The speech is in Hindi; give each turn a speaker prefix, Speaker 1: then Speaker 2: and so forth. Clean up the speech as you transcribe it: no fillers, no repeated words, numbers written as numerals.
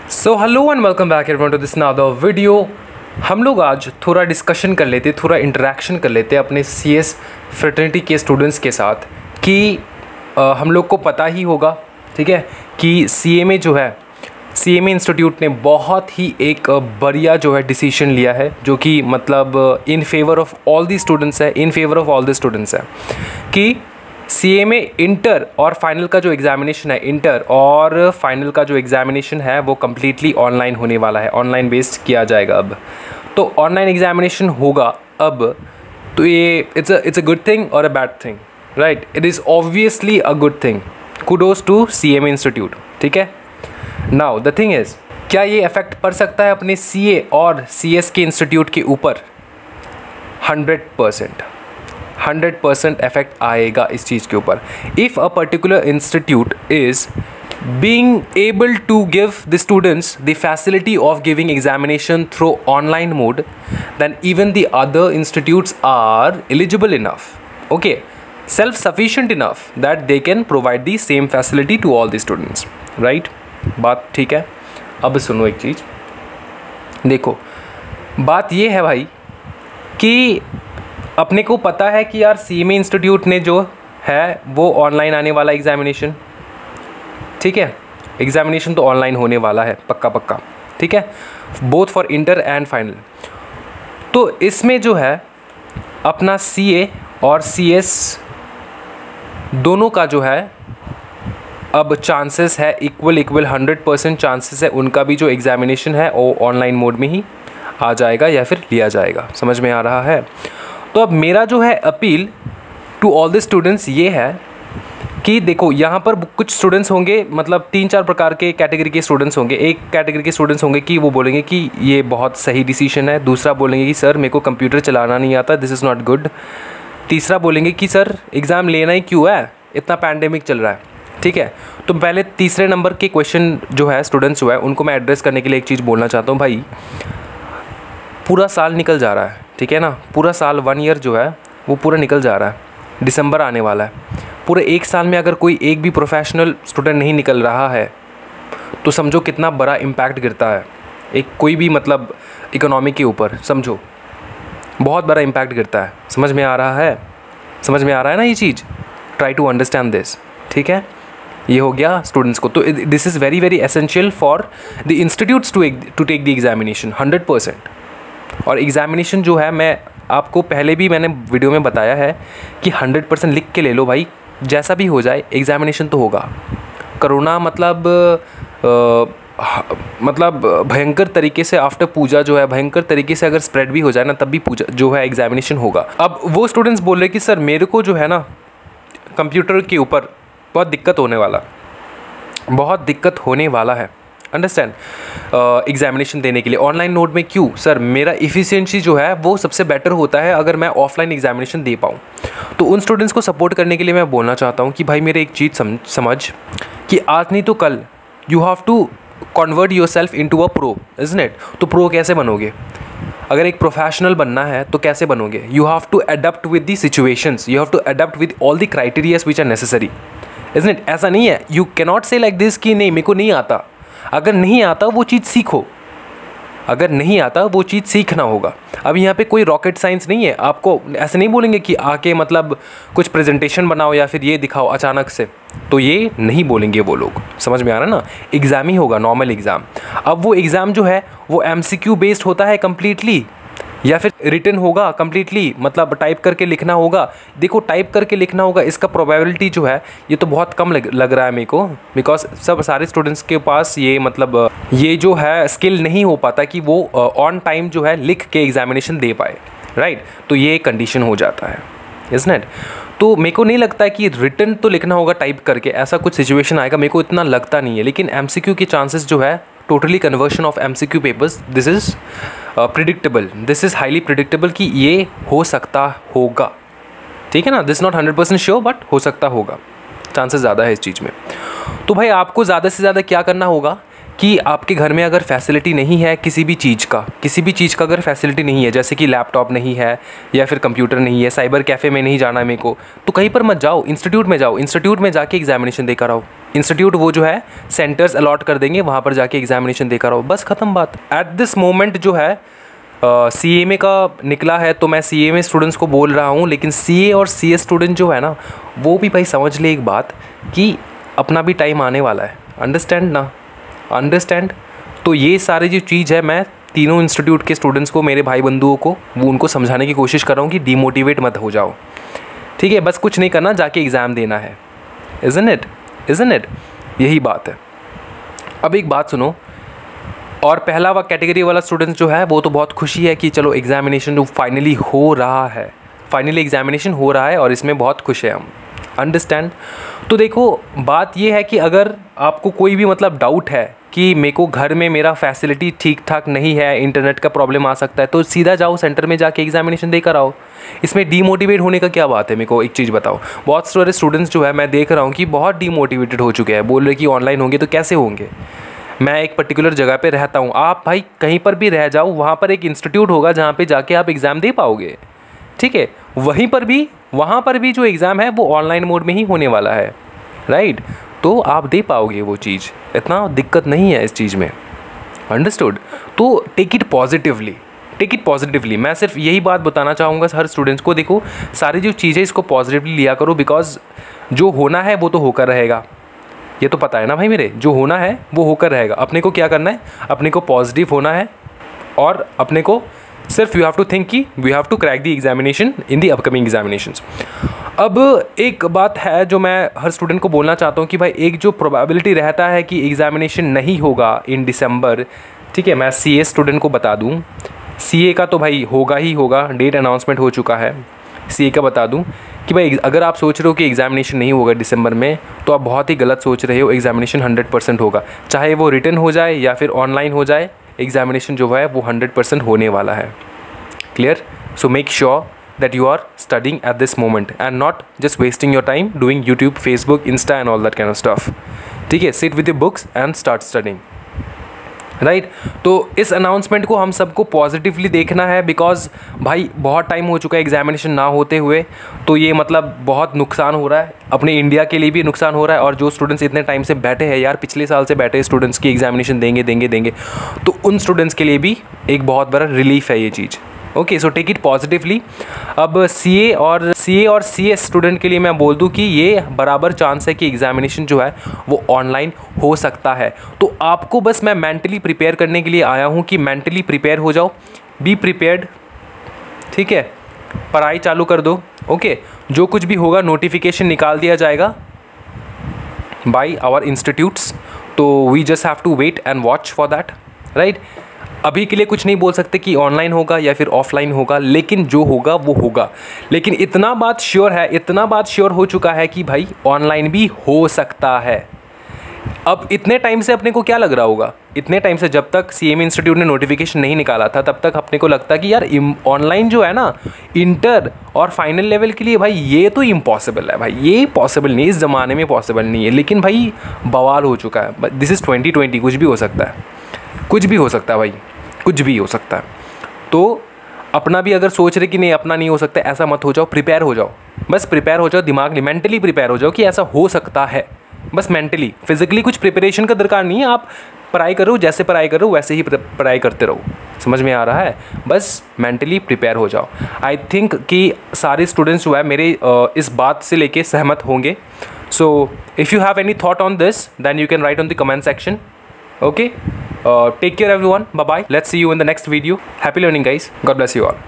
Speaker 1: So hello and welcome back everyone to this another video. हम लोग आज थोड़ा डिस्कशन कर लेते, थोड़ा इंटरेक्शन कर लेते अपने सीएस फ्रेटर्निटी के स्टूडेंट्स के साथ कि हम लोग को पता ही होगा, ठीक है, कि सीएमए जो है, सीएमए इंस्टीट्यूट ने बहुत ही एक बढ़िया जो है डिसीजन लिया है, जो कि मतलब in favour of all the students है, in favour of all the students है कि सीएमए इंटर और फाइनल का जो एग्ज़ामिनेशन है, इंटर और फाइनल का जो एग्ज़ामिनेशन है वो कम्प्लीटली ऑनलाइन होने वाला है, ऑनलाइन बेस्ड किया जाएगा अब। तो ऑनलाइन एग्ज़ामिनेशन होगा अब, तो ये इट्स अ गुड थिंग और a bad thing, right? It is obviously a good thing. Kudos to CMA institute, ठीक है। नाउ द थिंग इज़, क्या ये इफेक्ट पड़ सकता है अपने सीए और सीएस के इंस्टीट्यूट के ऊपर? 100% इफेक्ट आएगा इस चीज़ के ऊपर। If a particular institute is being able to give the students the facility of giving examination through online mode, then even the other institutes are eligible enough, okay, self-sufficient enough that they can provide the same facility to all the students, right? बात ठीक है। अब सुनो एक चीज़, देखो बात ये है भाई कि अपने को पता है कि यार सीएमए इंस्टीट्यूट ने जो है वो ऑनलाइन आने वाला एग्ज़ामिनेशन, ठीक है, एग्ज़ामिनेशन तो ऑनलाइन होने वाला है पक्का, ठीक है, both for inter and final. तो इसमें जो है अपना सीए और सीएस दोनों का जो है अब चांसेस है इक्वल 100% चांसेस है उनका भी जो एग्ज़ामिनेशन है वो ऑनलाइन मोड में ही आ जाएगा या फिर लिया जाएगा। समझ में आ रहा है? तो अब मेरा जो है appeal to all the students ये है कि देखो यहाँ पर कुछ स्टूडेंट्स होंगे, मतलब 3-4 प्रकार के कैटेगरी के स्टूडेंट्स होंगे। एक कैटेगरी के स्टूडेंट्स होंगे कि वो बोलेंगे कि ये बहुत सही डिसीजन है, दूसरा बोलेंगे कि सर मेरे को कंप्यूटर चलाना नहीं आता, दिस इज़ नॉट गुड, तीसरा बोलेंगे कि सर एग्ज़ाम लेना ही क्यों है, इतना पैंडेमिक चल रहा है, ठीक है। तो पहले तीसरे नंबर के क्वेश्चन जो है स्टूडेंट्स जो है उनको मैं एड्रेस करने के लिए एक चीज़ बोलना चाहता हूँ। भाई पूरा साल निकल जा रहा है, ठीक है ना, पूरा साल 1 ईयर जो है वो पूरा निकल जा रहा है, दिसंबर आने वाला है। पूरे एक साल में अगर कोई एक भी प्रोफेशनल स्टूडेंट नहीं निकल रहा है तो समझो कितना बड़ा इम्पैक्ट गिरता है एक कोई भी मतलब इकोनॉमी के ऊपर, समझो बहुत बड़ा इम्पैक्ट गिरता है। समझ में आ रहा है? समझ में आ रहा है ना ये चीज़? ट्राई टू अंडरस्टैंड दिस, ठीक है। ये हो गया स्टूडेंट्स को। तो this is very very essential for the institutes to take the examination 100%। और एग्ज़ामिनेशन जो है, मैं आपको पहले भी मैंने वीडियो में बताया है कि 100% लिख के ले लो भाई, जैसा भी हो जाए एग्ज़ामिनेशन तो होगा। कोरोना मतलब भयंकर तरीके से आफ्टर पूजा जो है, भयंकर तरीके से अगर स्प्रेड भी हो जाए ना, तब भी पूजा जो है एग्ज़ामिनेशन होगा। अब वो स्टूडेंट्स बोल रहे कि सर मेरे को जो है ना कंप्यूटर के ऊपर बहुत दिक्कत होने वाला है, अंडरस्टैंड, एग्ज़ामिनेशन देने के लिए ऑनलाइन मोड में। क्यों सर? मेरा इफ़िशिएंसी जो है वो सबसे बेटर होता है अगर मैं ऑफलाइन एग्ज़ामिनेशन दे पाऊँ। तो उन स्टूडेंट्स को सपोर्ट करने के लिए मैं बोलना चाहता हूँ कि भाई मेरे एक चीज़ समझ कि आज नहीं तो कल you have to convert yourself into a pro, isn't it? तो प्रो कैसे बनोगे? अगर एक प्रोफेशनल बनना है तो कैसे बनोगे? You have to adapt with the situations, you have to adapt with all the criterias which are necessary, isn't it? ऐसा नहीं है, you cannot say like this कि नहीं मेरे को नहीं आता। अगर नहीं आता वो चीज़ सीखो, अगर नहीं आता वो चीज़ सीखना होगा। अब यहाँ पे कोई रॉकेट साइंस नहीं है, आपको ऐसे नहीं बोलेंगे कि आके मतलब कुछ प्रेजेंटेशन बनाओ या फिर ये दिखाओ अचानक से, तो ये नहीं बोलेंगे वो लोग। समझ में आ रहा है ना? एग्ज़ाम ही होगा, नॉर्मल एग्ज़ाम। अब वो एग्ज़ाम जो है वो MCQ बेस्ड होता है कम्प्लीटली, या फिर रिटन होगा कम्प्लीटली, मतलब टाइप करके लिखना होगा। देखो टाइप करके लिखना होगा, इसका प्रोबेबिलिटी जो है ये तो बहुत कम लग रहा है मेरे को, बिकॉज सारे स्टूडेंट्स के पास ये मतलब ये जो है स्किल नहीं हो पाता कि वो ऑन टाइम जो है लिख के एग्ज़ामिनेशन दे पाए, राइट? तो ये कंडीशन हो जाता है, इज़न्ट इट? तो मेरे को नहीं लगता है कि रिटन तो लिखना होगा टाइप करके, ऐसा कुछ सिचुएशन आएगा, मेरे को इतना लगता नहीं है। लेकिन MCQ के चांसेस जो है, totally conversion of MCQ papers, this is predictable, this is highly predictable कि ये हो सकता होगा, ठीक है ना? दिस नॉट 100% श्योर, बट हो सकता होगा, चांसेस ज़्यादा है इस चीज़ में। तो भाई आपको ज़्यादा से ज़्यादा क्या करना होगा कि आपके घर में अगर फैसिलिटी नहीं है किसी भी चीज़ का अगर फैसिलिटी नहीं है, जैसे कि लैपटॉप नहीं है या फिर कंप्यूटर नहीं है, साइबर कैफ़े में नहीं जाना है मेरे को, तो कहीं पर मत जाओ, इंस्टीट्यूट में जाओ, इंस्टीट्यूट में जाके एग्ज़ामिनेशन देकर आओ। इंस्टीट्यूट वो जो है सेंटर्स अलॉट कर देंगे, वहाँ पर जाके एग्जामिनेशन देकर आओ, बस ख़त्म बात। एट दिस मोमेंट जो है CMA का निकला है, तो मैं CMA स्टूडेंट्स को बोल रहा हूँ, लेकिन CA और CS स्टूडेंट जो है ना, वो भी भाई समझ ले एक बात कि अपना भी टाइम आने वाला है। अंडरस्टैंड ना, अंडरस्टैंड। तो ये सारी जो चीज़ है, मैं तीनों इंस्टीट्यूट के स्टूडेंट्स को, मेरे भाई बंधुओं को, वो उनको समझाने की कोशिश कर रहा हूँ कि डीमोटिवेट मत हो जाओ, ठीक है। बस कुछ नहीं करना, जाके एग्ज़ाम देना है। इज़न्ट इट, यही बात है। अब एक बात सुनो, और पहला व कैटेगरी वाला स्टूडेंट जो है वो तो बहुत खुशी है कि चलो एग्जामिनेशन जो फाइनली हो रहा है, फाइनली एग्जामिनेशन हो रहा है और इसमें बहुत खुश है हम। अंडरस्टैंड। तो देखो बात ये है कि अगर आपको कोई भी मतलब डाउट है कि मेरे को घर में मेरा फैसिलिटी ठीक ठाक नहीं है, इंटरनेट का प्रॉब्लम आ सकता है, तो सीधा जाओ सेंटर में जाके एग्जामिनेशन देकर आओ। इसमें डीमोटिवेट होने का क्या बात है? मेरे को एक चीज़ बताओ। बहुत सारे स्टूडेंट्स जो है मैं देख रहा हूँ कि बहुत डीमोटिवेटेड हो चुके हैं, बोल रहे कि ऑनलाइन होंगे तो कैसे होंगे। मैं एक पर्टिकुलर जगह पे रहता हूँ, आप भाई कहीं पर भी रह जाओ, वहाँ पर एक इंस्टीट्यूट होगा जहाँ पे जाके आप एग्ज़ाम दे पाओगे, ठीक है। वहाँ पर भी जो एग्ज़ाम है वो ऑनलाइन मोड में ही होने वाला है, राइट। तो आप दे पाओगे वो चीज़, इतना दिक्कत नहीं है इस चीज़ में। अंडरस्टूड। तो टेक इट पॉजिटिवली। मैं सिर्फ यही बात बताना चाहूँगा हर स्टूडेंट्स को, देखो सारी जो चीज़ें इसको पॉजिटिवली लिया करो, बिकॉज जो होना है वो तो होकर रहेगा, ये तो पता है ना भाई मेरे, जो होना है वो होकर रहेगा। अपने को क्या करना है, अपने को पॉजिटिव होना है, और अपने को सिर्फ यू हैव टू थिंक कि we have to crack the examination in the upcoming examinations. अब एक बात है जो मैं हर स्टूडेंट को बोलना चाहता हूँ कि भाई एक जो प्रोबेबिलिटी रहता है कि एग्जामिनेशन नहीं होगा इन दिसंबर, ठीक है। मैं CA स्टूडेंट को बता दूँ, CA का तो भाई होगा ही होगा, डेट अनाउंसमेंट हो चुका है। CA का बता दूँ कि भाई अगर आप सोच रहे हो कि एग्जामिनेशन नहीं होगा दिसंबर में, तो आप बहुत ही गलत सोच रहे हो। एग्जामिनेशन 100% होगा, चाहे वो रिटन हो जाए या फिर ऑनलाइन हो जाए, एग्जामिनेशन जो है वो 100% होने वाला है। Clear? So make sure that you are studying at this moment and not just wasting your time doing YouTube, Facebook, Insta and all that kind of stuff. ठीक है, sit with your books and start studying. Right तो इस अनाउंसमेंट को हम सबको पॉजिटिवली देखना है, बिकॉज भाई बहुत टाइम हो चुका है एग्जामिनेशन ना होते हुए, तो ये मतलब बहुत नुकसान हो रहा है, अपने इंडिया के लिए भी नुकसान हो रहा है। और जो स्टूडेंट्स इतने टाइम से बैठे हैं यार, पिछले साल से बैठे स्टूडेंट्स की एग्जामिनेशन देंगे, तो उन स्टूडेंट्स के लिए भी एक बहुत बड़ा रिलीफ है ये चीज़। Okay, so take it positively. अब CA और CS स्टूडेंट के लिए मैं बोल दूं कि ये बराबर चांस है कि एग्जामिनेशन जो है वो ऑनलाइन हो सकता है। तो आपको बस मैं मेंटली प्रिपेयर करने के लिए आया हूं कि मेंटली प्रिपेयर हो जाओ, बी प्रिपेयर्ड, ठीक है। पढ़ाई चालू कर दो, ओके। जो कुछ भी होगा नोटिफिकेशन निकाल दिया जाएगा बाय आवर इंस्टीट्यूट्स, तो we just have to wait and watch for that, right. अभी के लिए कुछ नहीं बोल सकते कि ऑनलाइन होगा या फिर ऑफलाइन होगा, लेकिन जो होगा वो होगा। लेकिन इतना बात श्योर हो चुका है कि भाई ऑनलाइन भी हो सकता है। अब इतने टाइम से अपने को क्या लग रहा होगा, इतने टाइम से जब तक CMA इंस्टीट्यूट ने नोटिफिकेशन नहीं निकाला था, तब तक अपने को लगता कि यार ऑनलाइन जो है ना इंटर और फाइनल लेवल के लिए, भाई ये तो इम्पॉसिबल है, भाई ये पॉसिबल नहीं, इस ज़माने में पॉसिबल नहीं है। लेकिन भाई बवाल हो चुका है, दिस इज़ 2020, कुछ भी हो सकता है, कुछ भी हो सकता है भाई, कुछ भी हो सकता है। तो अपना भी अगर सोच रहे कि नहीं अपना नहीं हो सकता, ऐसा मत हो जाओ, प्रिपेयर हो जाओ, बस प्रिपेयर हो जाओ, दिमाग नहीं, मेंटली प्रिपेयर हो जाओ कि ऐसा हो सकता है। बस मेंटली, फिजिकली कुछ प्रिपरेशन का दरकार नहीं है, आप पढ़ाई करो, जैसे पढ़ाई करो वैसे ही पढ़ाई करते रहो। समझ में आ रहा है? बस मेंटली प्रिपेयर हो जाओ। आई थिंक कि सारे स्टूडेंट्स जो है मेरे इस बात से लेके सहमत होंगे। So if you have any thought on this, then you can write on the comment section. Okay, take care everyone, bye bye, let's see you in the next video. Happy learning guys, God bless you all.